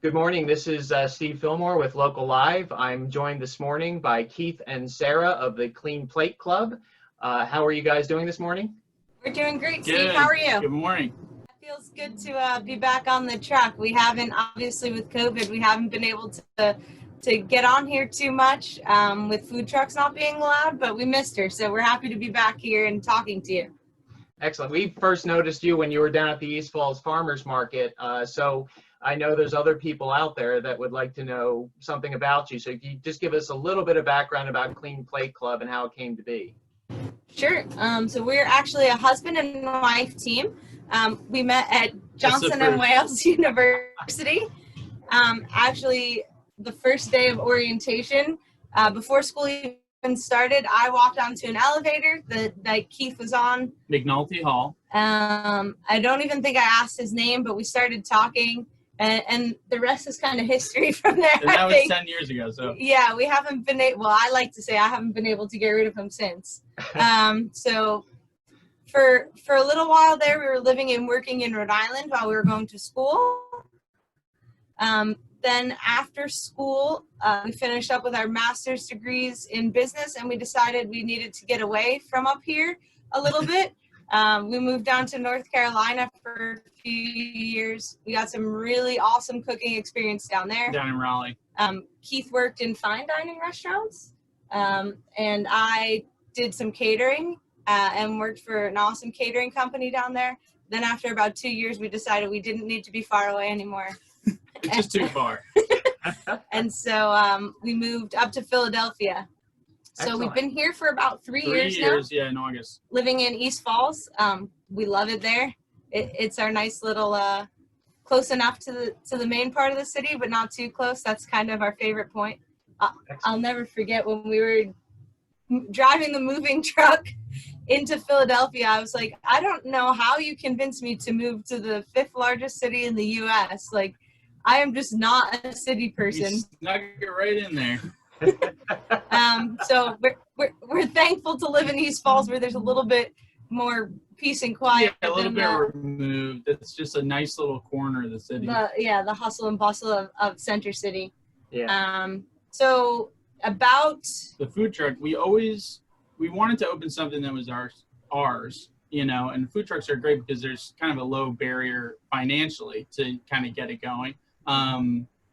Good morning. This is Steve Fillmore with Local Live. I'm joined this morning by Keith and Sara of the Clean Plate Club. How are you guys doing this morning? We're doing great, Good. Steve. How are you? Good morning. It feels good to be back on the truck. We haven't, obviously with COVID, we haven't been able to get on here too much with food trucks not being allowed, but we missed her. So we're happy to be back here and talking to you. Excellent. We first noticed you when you were down at the East Falls Farmers Market. So I know there's other people out there that would like to know something about you. So can you just give us a little bit of background about Clean Plate Club and how it came to be? Sure. So we're actually a husband and wife team. We met at Johnson and Wales University. Actually, the first day of orientation, before school even started, I walked onto an elevator that Keith was on. McNulty Hall. I don't even think I asked his name, but we started talking. And the rest is kind of history from there. And that was 10 years ago, so. Yeah, we haven't been able, well, I like to say I haven't been able to get rid of him since. So for a little while there, we were living and working in Rhode Island while we were going to school. Then after school, we finished up with our master's degrees in business, and we decided we needed to get away from up here a little bit. We moved down to North Carolina for a few years. We got some really awesome cooking experience down there. Down in Raleigh. Keith worked in fine dining restaurants, and I did some catering and worked for an awesome catering company down there. Then after about 2 years, we decided we didn't need to be far away anymore. It's just too far. And so we moved up to Philadelphia. So we've been here for about 3 years now. 3 years, yeah, in August. Living in East Falls. We love it there. It's our nice little, close enough to the main part of the city, but not too close. That's kind of our favorite point. I'll never forget when we were driving the moving truck into Philadelphia. I was like, I don't know how you convinced me to move to the 5th largest city in the U.S. Like, I am just not a city person. You snuck it right in there. So we're thankful to live in East Falls, where there's a little bit more peace and quiet. Yeah, a little bit removed. It's just a nice little corner of the city. The hustle and bustle of Center City. Yeah. So about the food truck, we wanted to open something that was ours, you know, and food trucks are great because there's kind of a low barrier financially to kind of get it going.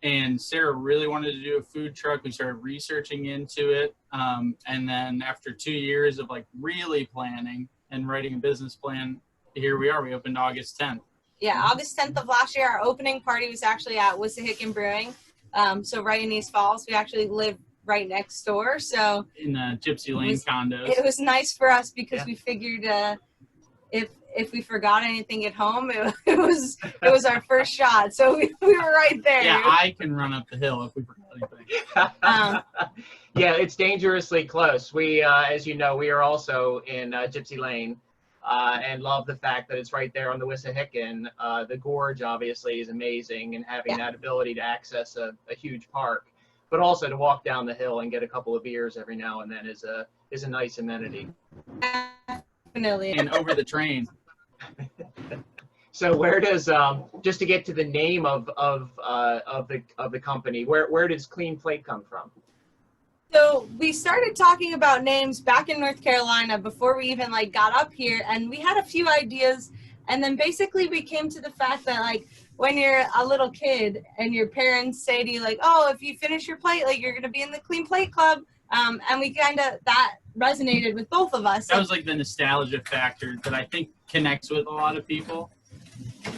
And Sara really wanted to do a food truck. We started researching into it. And then after 2 years of like really planning and writing a business plan, here we are. We opened August 10th. Yeah, August 10th of last year. Our opening party was actually at Wissahickon Brewing. So right in East Falls. We actually live right next door. So in the Gypsy Lane condos. It was nice for us because we figured if we forgot anything at home, it was our first shot. So we were right there. Yeah, I can run up the hill if we forgot anything. Yeah, it's dangerously close. We, as you know, we are also in Gypsy Lane and love the fact that it's right there on the Wissahickon. The gorge obviously is amazing, and having that ability to access a huge park, but also to walk down the hill and get a couple of beers every now and then is a nice amenity. Definitely. And over the train. So where does just to get to the name of the company, where does Clean Plate come from? So we started talking about names back in North Carolina before we even like got up here, and we had a few ideas, and then basically we came to the fact that like when you're a little kid and your parents say to you like, oh, if you finish your plate, like you're gonna be in the Clean Plate Club, and we kind of, that resonated with both of us. That was like the nostalgia factor that I think connects with a lot of people.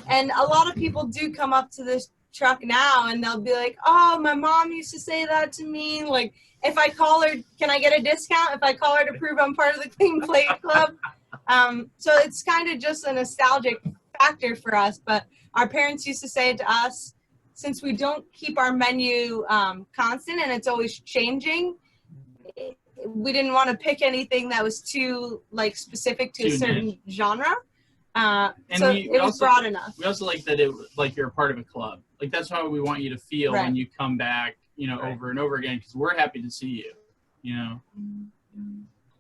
And a lot of people do come up to this truck now and they'll be like, oh, my mom used to say that to me. Like, if I call her, can I get a discount if I call her to prove I'm part of the Clean Plate Club? So it's kind of just a nostalgic factor for us. But our parents used to say it to us, since we don't keep our menu constant and it's always changing, we didn't want to pick anything that was too like specific to a certain genre. So it was broad enough. We also like that it like you're a part of a club. Like that's how we want you to feel when you come back, you know, over and over again, because we're happy to see you, you know.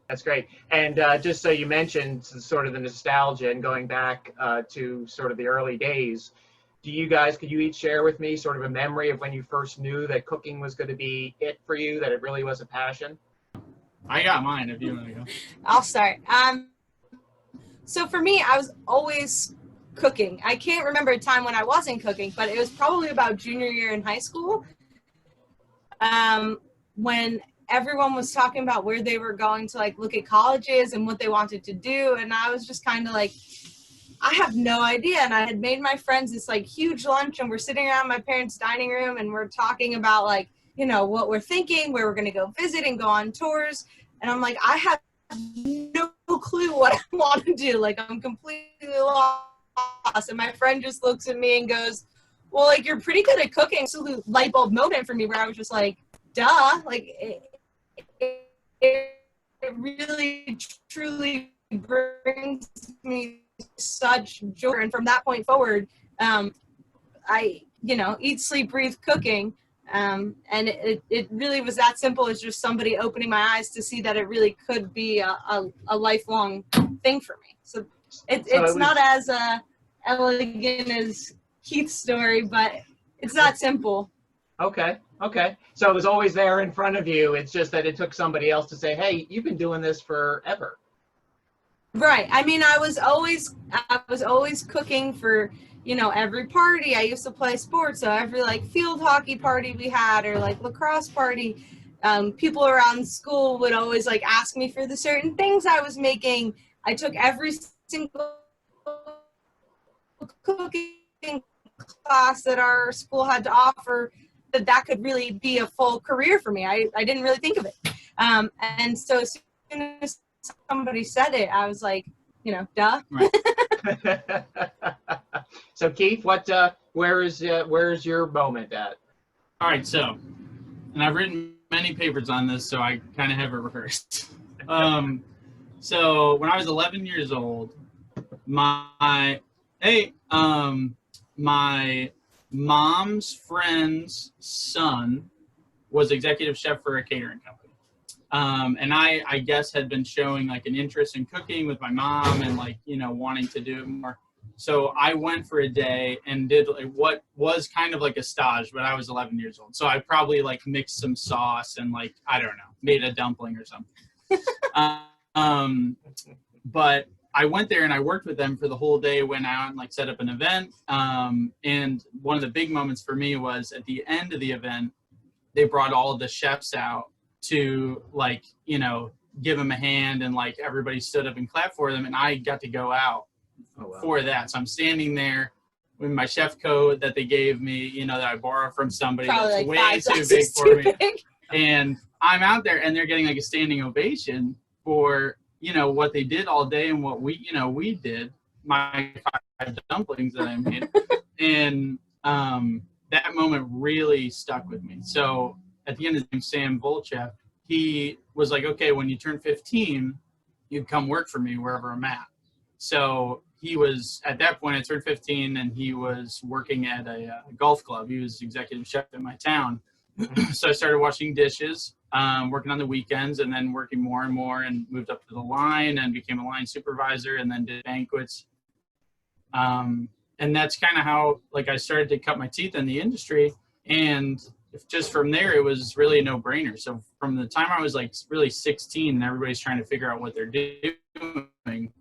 That's great. And just so you mentioned sort of the nostalgia and going back to sort of the early days, could you each share with me sort of a memory of when you first knew that cooking was going to be it for you, that it really was a passion? I got mine if you want to go. I'll start. So for me, I was always cooking. I can't remember a time when I wasn't cooking, but it was probably about junior year in high school, when everyone was talking about where they were going to like look at colleges and what they wanted to do, and I was just kind of like, I have no idea. And I had made my friends this like huge lunch, and we're sitting around my parents' dining room, and we're talking about like, you know, what we're thinking, where we're going to go visit and go on tours. And I'm like, I have no clue what I want to do. Like, I'm completely lost. And my friend just looks at me and goes, well, like, you're pretty good at cooking. Absolute light bulb moment for me where I was just like, duh. Like, it really, truly brings me such joy. And from that point forward, I, you know, eat, sleep, breathe cooking. And it really was that simple as just somebody opening my eyes to see that it really could be a lifelong thing for me. So it's not as elegant as Keith's story, but it's that simple. Okay. So it was always there in front of you. It's just that it took somebody else to say, hey, you've been doing this forever. Right. I mean, I was always cooking for, you know, every party. I used to play sports, so every like field hockey party we had, or like lacrosse party, people around school would always like ask me for the certain things I was making. I took every single cooking class that our school had to offer, that could really be a full career for me. I didn't really think of it. And so as soon as somebody said it, I was like, you know, duh. Right. So Keith, where's your moment at? All right, so, and I've written many papers on this, so I kind of have it rehearsed. So when I was 11 years old, my mom's friend's son was executive chef for a catering company. And I guess had been showing like an interest in cooking with my mom and like, you know, wanting to do it more. So I went for a day and did like what was kind of like a stage, but I was 11 years old. So I probably like mixed some sauce and like, I don't know, made a dumpling or something. But I went there and I worked with them for the whole day, went out and like set up an event. And one of the big moments for me was at the end of the event, they brought all of the chefs out to like, you know, give them a hand, and like everybody stood up and clapped for them. And I got to go out for that. So I'm standing there with my chef coat that they gave me, you know, that I borrowed from somebody Probably that's like way too big for me. Big. And I'm out there and they're getting like a standing ovation for, you know, what they did all day and what we did, my 5 dumplings that I made. And that moment really stuck with me. So at the end of the day, Sam Volchev, he was like, okay, when you turn 15, you come work for me wherever I'm at. So he was, at that point, I turned 15 and he was working at a golf club. He was executive chef in my town. So I started washing dishes, working on the weekends, and then working more and more, and moved up to the line and became a line supervisor, and then did banquets. And that's kind of how like I started to cut my teeth in the industry. And just from there, it was really a no-brainer. So from the time I was like really 16 and everybody's trying to figure out what they're doing,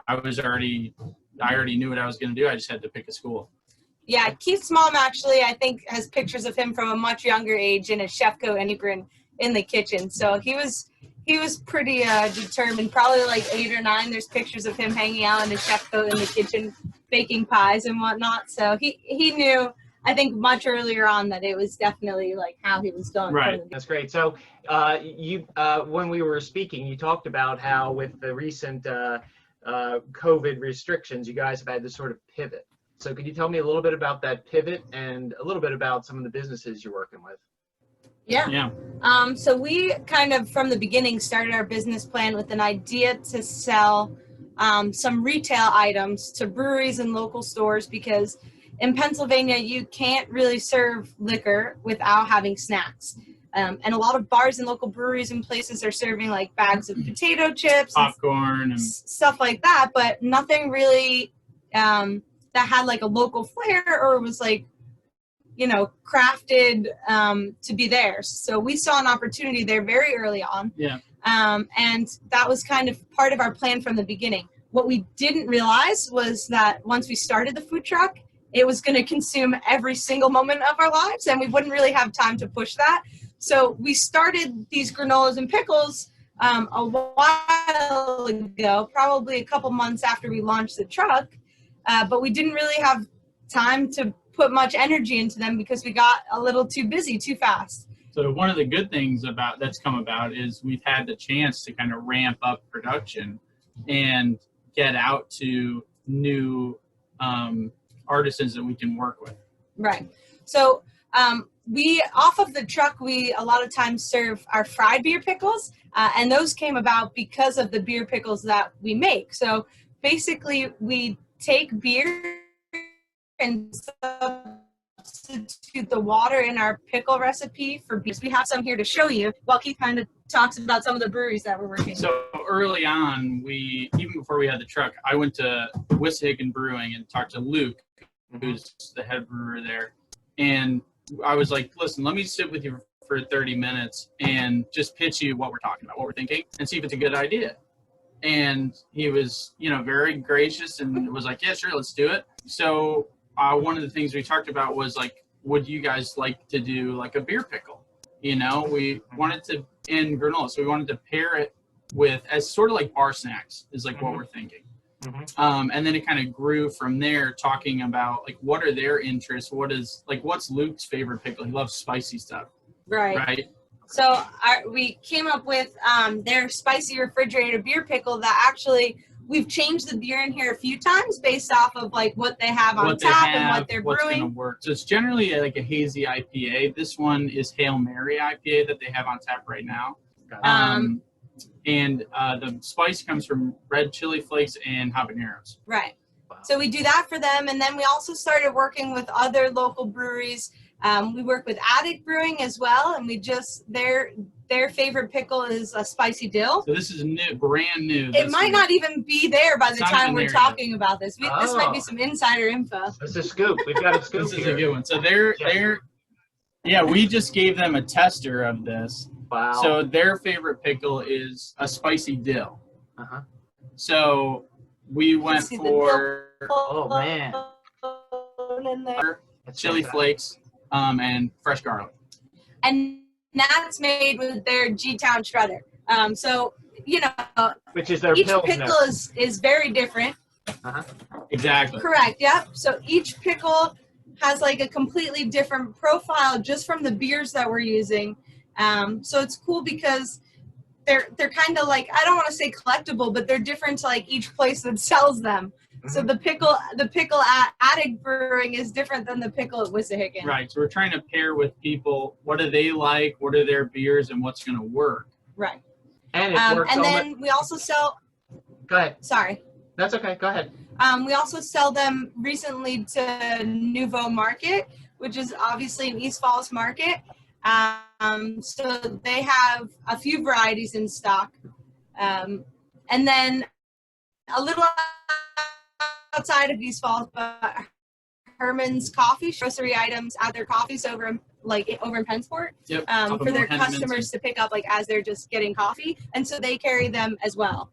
I already knew what I was going to do. I just had to pick a school. Yeah, Keith's mom actually, I think, has pictures of him from a much younger age in a chef coat and apron in the kitchen. So he was pretty determined. Probably like 8 or 9. There's pictures of him hanging out in a chef coat in the kitchen, baking pies and whatnot. So he knew, I think, much earlier on that it was definitely like how he was going. Right. That's great. So you when we were speaking, you talked about how with the recent COVID restrictions, you guys have had to sort of pivot. So could you tell me a little bit about that pivot and a little bit about some of the businesses you're working with? Yeah. So we kind of from the beginning started our business plan with an idea to sell some retail items to breweries and local stores, because in Pennsylvania, you can't really serve liquor without having snacks. And a lot of bars and local breweries and places are serving like bags of potato chips, popcorn, and stuff like that, but nothing really that had like a local flair, or was like, you know, crafted to be theirs. So we saw an opportunity there very early on. Yeah. And that was kind of part of our plan from the beginning. What we didn't realize was that once we started the food truck, it was going to consume every single moment of our lives, and we wouldn't really have time to push that. So we started these granolas and pickles a while ago, probably a couple months after we launched the truck, but we didn't really have time to put much energy into them because we got a little too busy too fast. So one of the good things that's come about is we've had the chance to kind of ramp up production and get out to new artisans that we can work with. Right. So we, off of the truck, we a lot of times serve our fried beer pickles, and those came about because of the beer pickles that we make. So basically, we take beer and substitute the water in our pickle recipe for beers. We have some here to show you while Keith kind of talks about some of the breweries that we're working with. So early on, even before we had the truck, I went to Wissahickon Brewing and talked to Luke, who's the head brewer there. And I was like, listen, let me sit with you for 30 minutes and just pitch you what we're talking about, what we're thinking, and see if it's a good idea. And he was, very gracious and was like, yeah, sure, let's do it. So one of the things we talked about was like, would you guys like to do like a beer pickle? We wanted to, in granola, so we wanted to pair it with, as sort of like bar snacks is like what we're thinking. And then it kind of grew from there, talking about like, what are their interests? What's Luke's favorite pickle? He loves spicy stuff. Right. So we came up with their spicy refrigerated beer pickle that actually, we've changed the beer in here a few times based off of like what they have on tap and what they're what's brewing. Gonna work. So it's generally like a hazy IPA. This one is Hail Mary IPA that they have on tap right now. And the spice comes from red chili flakes and habaneros. Right. Wow. So we do that for them, and then we also started working with other local breweries. We work with Attic Brewing as well, and we just their favorite pickle is a spicy dill. So this is new, brand new. It might not even be there by the time we're talking about this. This might be some insider info. It's a scoop. We've got a scoop. This is a good one. So we just gave them a tester of this. Wow. So their favorite pickle is a spicy dill. So we went for chili flakes and fresh garlic. And that's made with their G-Town shredder. Which is their each Pilsner. pickle is very different. Exactly. Correct. Yep. So each pickle has like a completely different profile just from the beers that we're using. So it's cool because they're kind of like, I don't want to say collectible, but they're different to like each place that sells them. So the pickle at Attic Brewing is different than the pickle at Wissahickon. Right. So we're trying to pair with people. What do they like? What are their beers, and what's going to work? Right. And it works. And then we also sell. Go ahead. Sorry. That's okay. Go ahead. We also sell them recently to Nouvaux Market, which is obviously an East Falls market. So they have a few varieties in stock. And then a little outside of East Falls, but Herman's coffee, grocery items, add their coffees over in Pennsport, for their customers to pick up like as they're just getting coffee. And so they carry them as well,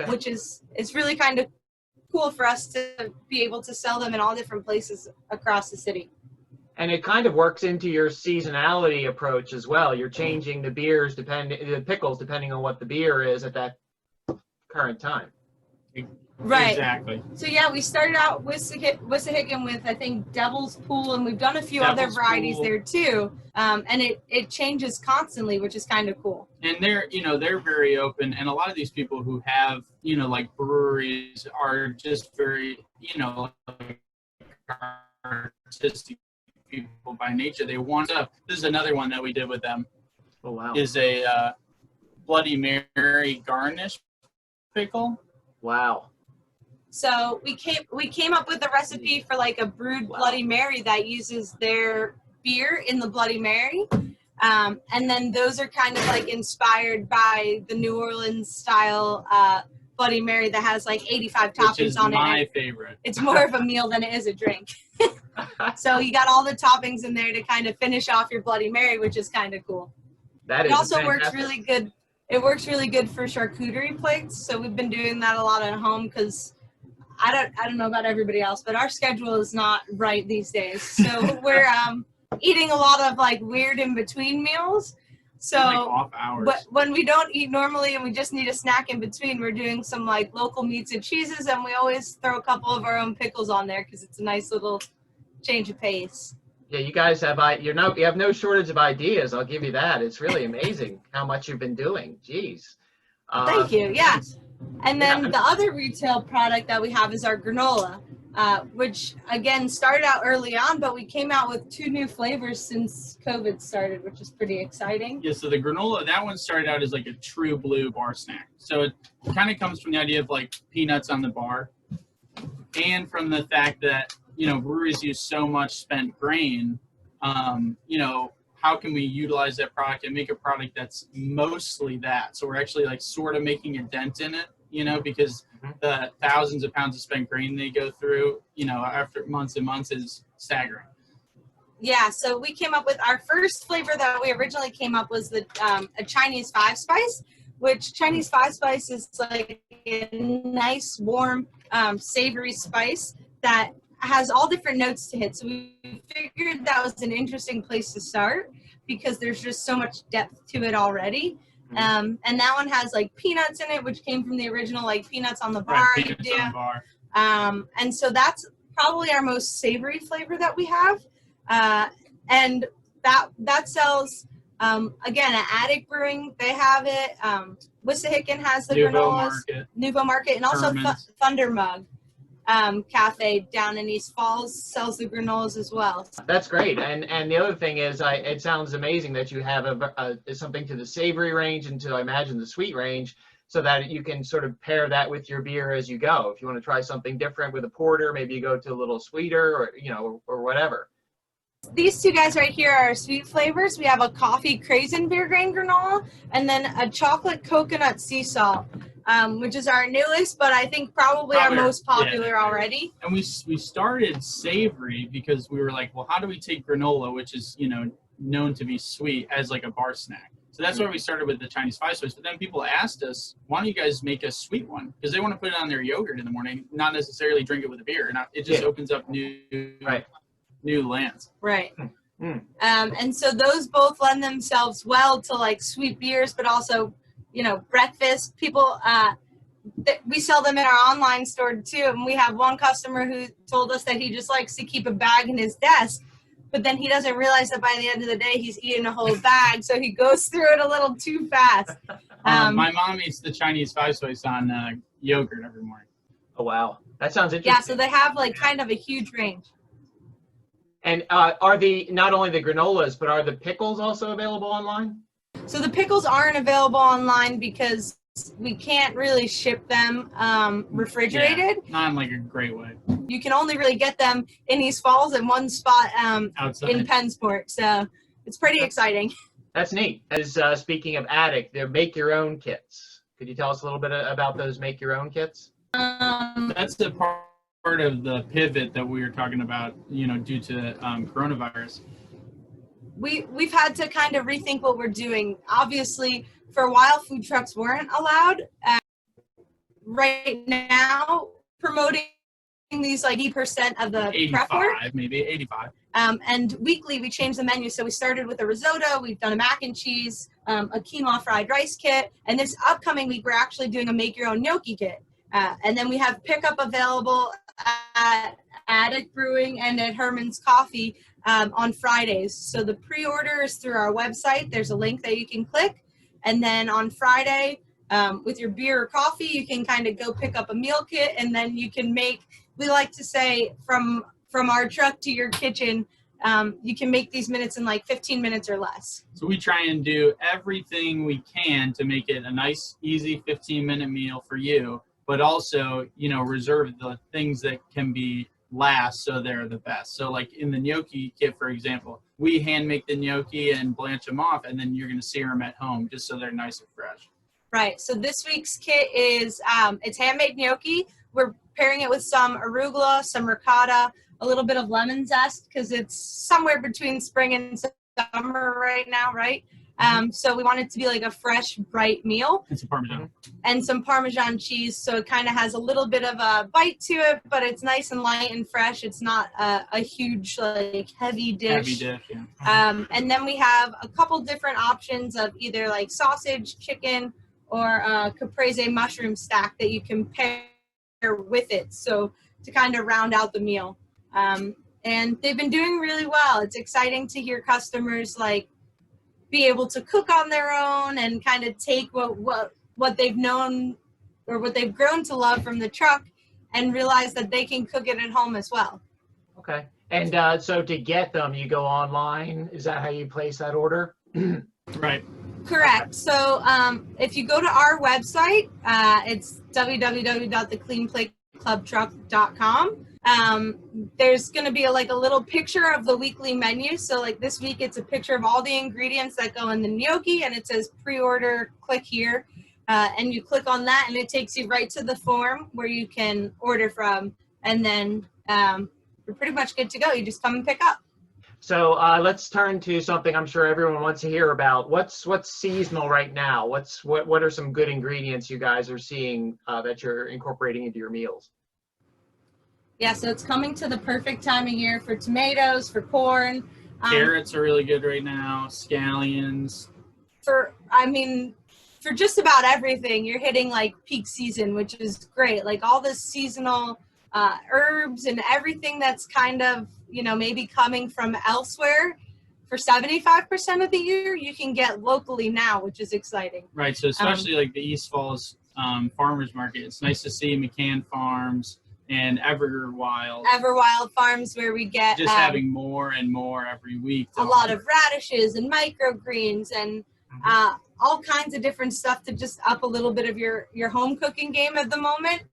which it's really kind of cool for us to be able to sell them in all different places across the city. And it kind of works into your seasonality approach as well. You're changing the pickles depending on what the beer is at that current time. Right. Exactly. So yeah, we started out Wissahickon with I think Devil's Pool, and we've done a few other varieties there too. And it changes constantly, which is kind of cool. And they're very open, and a lot of these people who have like breweries are just very like artistic people by nature. They want to. This is another one that we did with them. Oh wow. Is a Bloody Mary garnish pickle. Wow. So we came up with a recipe for like a brewed Bloody Mary that uses their beer in the Bloody Mary. And then those are kind of like inspired by the New Orleans style Bloody Mary that has like 85 Which toppings is on my it. favorite. It's more of a meal than it is a drink. So you got all the toppings in there to kind of finish off your Bloody Mary, which is kind of cool. That is It also works fantastic. really good. It works really good for charcuterie plates. So we've been doing that a lot at home because I don't know about everybody else, but our schedule is not right these days. So we're eating a lot of like weird in between meals. So Like off hours. but when we don't eat normally and we just need a snack in between, we're doing some like local meats and cheeses, and we always throw a couple of our own pickles on there because it's a nice little change of pace. Yeah, you guys have you have no shortage of ideas. I'll give you that. It's really amazing how much you've been doing. Jeez. Thank you. Yeah. And then Yeah. the other retail product that we have is our granola, which again started out early on, but we came out with 2 new flavors since COVID started, which is pretty exciting. Yeah, so the granola, that one started out as like a true blue bar snack. So it kind of comes from the idea of like peanuts on the bar, and from the fact that, you know, breweries use so much spent grain. You know, how can we utilize that product and make a product that's mostly that? So we're actually like sort of making a dent in it, you know, because the thousands of pounds of spent grain they go through, you know, after months and months is staggering. Yeah, so we came up with our first flavor that we originally came up was the a Chinese 5-spice, which Chinese 5-spice is like a nice, warm, savory spice that has all different notes to it. So we figured that was an interesting place to start because there's just so much depth to it already. And that one has like peanuts in it, which came from the original like peanuts on the bar Right, peanuts idea. on the bar. And so that's probably our most savory flavor that we have. And that sells, again, at Attic Brewing, they have it. Wissahickon has the Nouvaux granolas. Market. Nouveau Market, and also Herman's. Thunder Mug Cafe down in East Falls sells the granolas as well. That's great. And the other thing is, it sounds amazing that you have something to the savory range and to, I imagine, the sweet range, so that you can sort of pair that with your beer as you go. If you want to try something different with a porter, maybe you go to a little sweeter, or or whatever. These 2 guys right here are sweet flavors. We have a coffee craisin beer grain granola, and then a chocolate coconut sea salt, which is our newest, but I think probably our most popular already. And we started savory because we were like, well, how do we take granola, which is, you know, known to be sweet, as like a bar snack? So that's why we started with the Chinese 5-spice. But then people asked us, why don't you guys make a sweet one? Because they want to put it on their yogurt in the morning, not necessarily drink it with a beer. It just opens up new lands. Right. And so those both lend themselves well to like sweet beers, but also, you know, breakfast. People, we sell them in our online store too. And we have one customer who told us that he just likes to keep a bag in his desk, but then he doesn't realize that by the end of the day, he's eating a whole bag. So he goes through it a little too fast. My mom eats the Chinese 5-spice on yogurt every morning. Oh, wow. That sounds interesting. Yeah, so they have like kind of a huge range. And are not only the granolas, but are the pickles also available online? So the pickles aren't available online because we can't really ship them refrigerated. Yeah, not in like a great way. You can only really get them in East Falls in one spot Outside. in Pennsport. So it's pretty exciting. That's neat. As speaking of Attic, they're make-your-own kits. Could you tell us a little bit about those make-your-own kits? That's the part of the pivot that we were talking about, you know, due to coronavirus. We've had to kind of rethink what we're doing. Obviously, for a while, food trucks weren't allowed. Right now, promoting these like 80% of the 85, prep work. maybe 85. And weekly, we changed the menu. So we started with a risotto. We've done a mac and cheese, a quinoa fried rice kit. And this upcoming week, we're actually doing a make-your-own gnocchi kit. And then we have pickup available at Attic Brewing and at Herman's Coffee on Fridays. So the pre-order is through our website. There's a link that you can click. And then on Friday, with your beer or coffee, you can kind of go pick up a meal kit. And then you can make, we like to say, from our truck to your kitchen, you can make these minutes in like 15 minutes or less. So we try and do everything we can to make it a nice, easy 15-minute meal for you, but also, you know, reserve the things that can be last so they're the best. So like in the gnocchi kit, for example, we hand make the gnocchi and blanch them off, and then you're going to sear them at home just so they're nice and fresh. Right. So this week's kit is it's handmade gnocchi. We're pairing it with some arugula, some ricotta, a little bit of lemon zest because it's somewhere between spring and summer right now, right? So we want it to be like a fresh, bright meal. And some Parmesan. And some Parmesan cheese, so it kind of has a little bit of a bite to it, but it's nice and light and fresh. It's not a huge, like, heavy dish. Heavy dish, yeah. And then we have a couple different options of either like sausage, chicken, or a caprese mushroom stack that you can pair with it, so to kind of round out the meal. And they've been doing really well. It's exciting to hear customers like be able to cook on their own and kind of take what they've known or what they've grown to love from the truck and realize that they can cook it at home as well. Okay. And so to get them, you go online. Is that how you place that order? Right. Correct. So if you go to our website, it's www.thecleanplateclubtruck.com. There's going to be a little picture of the weekly menu. So like this week, it's a picture of all the ingredients that go in the gnocchi, and it says pre-order, click here. And you click on that, and it takes you right to the form where you can order from. And then you're pretty much good to go. You just come and pick up. So let's turn to something I'm sure everyone wants to hear about. What's seasonal right now? What are some good ingredients you guys are seeing that you're incorporating into your meals? Yeah, so it's coming to the perfect time of year for tomatoes, for corn. Carrots are really good right now. Scallions. For just about everything, you're hitting like peak season, which is great. Like all the seasonal herbs and everything that's kind of, maybe coming from elsewhere for 75% of the year, you can get locally now, which is exciting. Right. So especially like the East Falls Farmers Market, it's nice to see McCann Farms and Everwild Farms, where we get just having more and more every week. A lot of radishes and microgreens and all kinds of different stuff to just up a little bit of your home cooking game at the moment.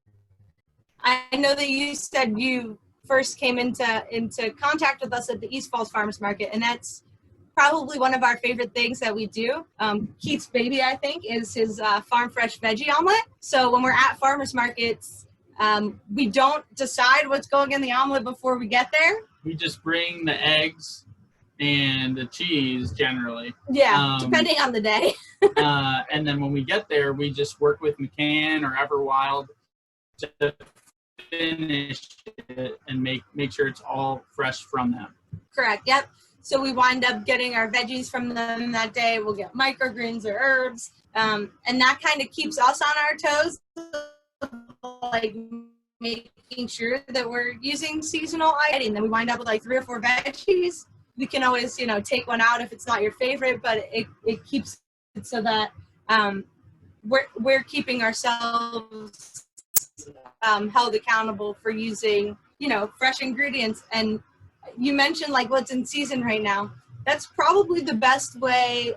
I know that you said you first came into contact with us at the East Falls Farmers Market, and that's probably one of our favorite things that we do. Keith's baby, I think, is his farm fresh veggie omelet. So when we're at farmers markets, we don't decide what's going in the omelet before we get there. We just bring the eggs and the cheese generally. Yeah, depending on the day. And then when we get there, we just work with McCann or Everwild to finish it and make sure it's all fresh from them. Correct. Yep. So we wind up getting our veggies from them that day. We'll get microgreens or herbs, and that kind of keeps us on our toes, like making sure that we're using seasonal items. And then we wind up with like 3 or 4 veggies. We can always, take one out if it's not your favorite, but it keeps it so that we're keeping ourselves held accountable for using, fresh ingredients. And you mentioned like what's in season right now. That's probably the best way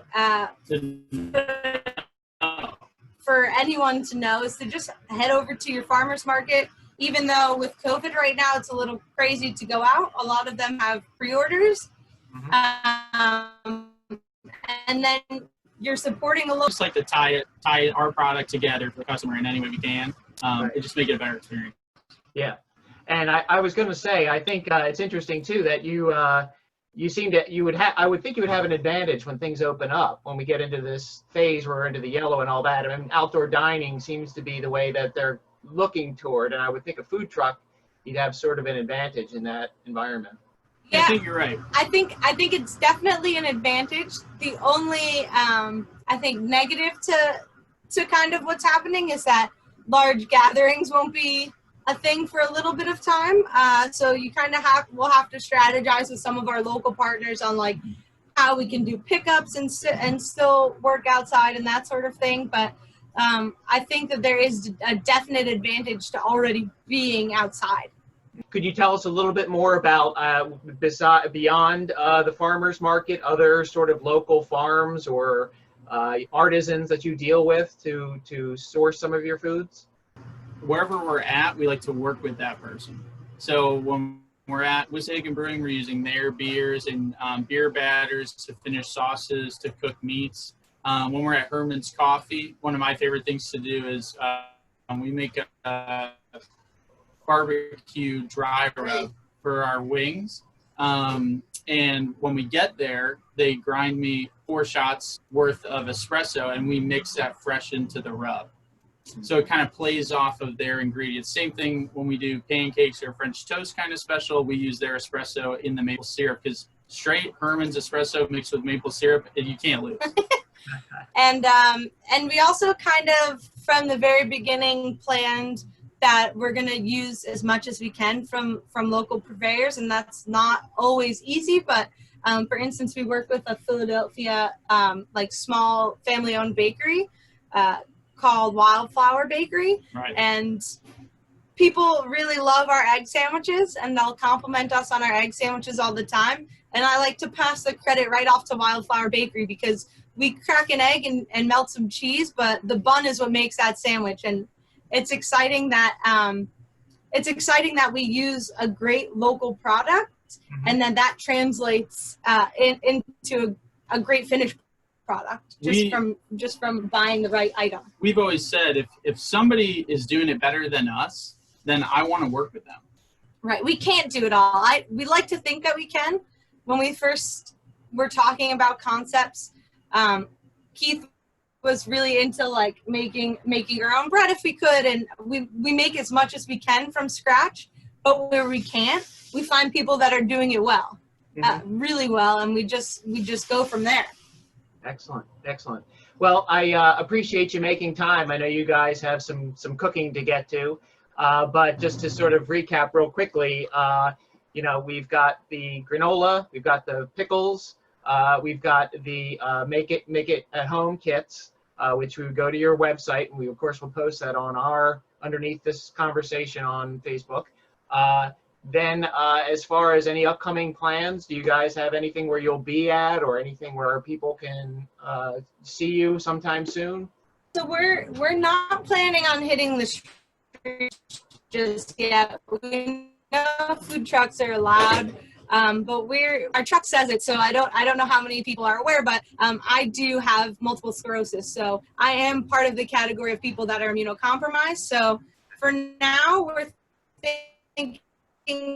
for anyone to know is to just head over to your farmer's market. Even though with COVID right now, it's a little crazy to go out. A lot of them have pre-orders. And then you're supporting a little. Just like to tie our product together for the customer in any way we can. It just make it a better experience. Yeah. And I was going to say, I think it's interesting too that you seem to I would think you would have an advantage when things open up, when we get into this phase where we're into the yellow and all that. I mean, outdoor dining seems to be the way that they're looking toward, and I would think a food truck, you'd have sort of an advantage in that environment. Yeah, I think you're right. I think it's definitely an advantage. The only I think negative to kind of what's happening is that large gatherings won't be a thing for a little bit of time. So you kind of we'll have to strategize with some of our local partners on like how we can do pickups and still work outside and that sort of thing. But I think that there is a definite advantage to already being outside. Could you tell us a little bit more about beyond the farmers market, other sort of local farms or artisans that you deal with to source some of your foods? Wherever we're at, we like to work with that person. So when we're at Wissahickon Brewing, we're using their beers and beer batters to finish sauces, to cook meats. When we're at Herman's Coffee, one of my favorite things to do is we make a barbecue dry rub for our wings. And when we get there, they grind me 4 shots worth of espresso, and we mix that fresh into the rub. So it kind of plays off of their ingredients. Same thing when we do pancakes or French toast kind of special, we use their espresso in the maple syrup, because straight Herman's espresso mixed with maple syrup, you can't lose. And we also kind of, from the very beginning, planned that we're going to use as much as we can from local purveyors, and that's not always easy, but for instance, we work with a Philadelphia like small family-owned bakery called Wildflower Bakery. Right. And people really love our egg sandwiches, and they'll compliment us on our egg sandwiches all the time. And I like to pass the credit right off to Wildflower Bakery, because we crack an egg and melt some cheese, but the bun is what makes that sandwich. And it's exciting that we use a great local product, mm-hmm. and then that translates into a great finished product just from buying the right item. We've always said if somebody is doing it better than us, then I want to work with them. Right. We can't do it all. We like to think that we can. When we first were talking about concepts, Keith was really into like making our own bread if we could, and we make as much as we can from scratch, but where we can't, we find people that are doing it well, mm-hmm. Really well, and we just go from there. Excellent. Well, I appreciate you making time. I know you guys have some cooking to get to, but just to sort of recap real quickly, we've got the granola, we've got the pickles, we've got the make it at home kits, which we would go to your website, and we of course will post that on underneath this conversation on Facebook. Then as far as any upcoming plans, do you guys have anything where you'll be at, or anything where people can see you sometime soon? So we're not planning on hitting the street just yet. We know food trucks are allowed, but our truck says it, so I don't know how many people are aware, but I do have multiple sclerosis, so I am part of the category of people that are immunocompromised. So for now, we're thinking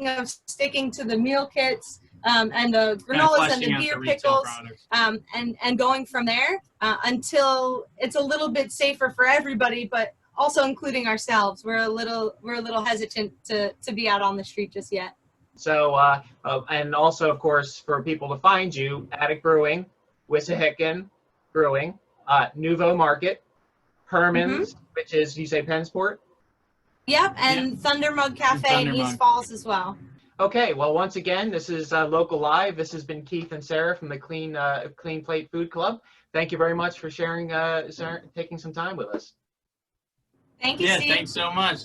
of sticking to the meal kits and the granolas and the beer pickles, and going from there until it's a little bit safer for everybody, but also including ourselves. We're a little hesitant to be out on the street just yet. So and also of course for people to find you, Attic Brewing, Wissahickon Brewing, Nouvaux Market, Herman's, mm-hmm. which is, you say Pennsport? Yep, and Thunder Mug Cafe in East Falls as well. Okay, well, once again, this is Local Live. This has been Keith and Sarah from the Clean Plate Food Club. Thank you very much for sharing, Sarah, taking some time with us. Thank you, Steve. Thanks so much.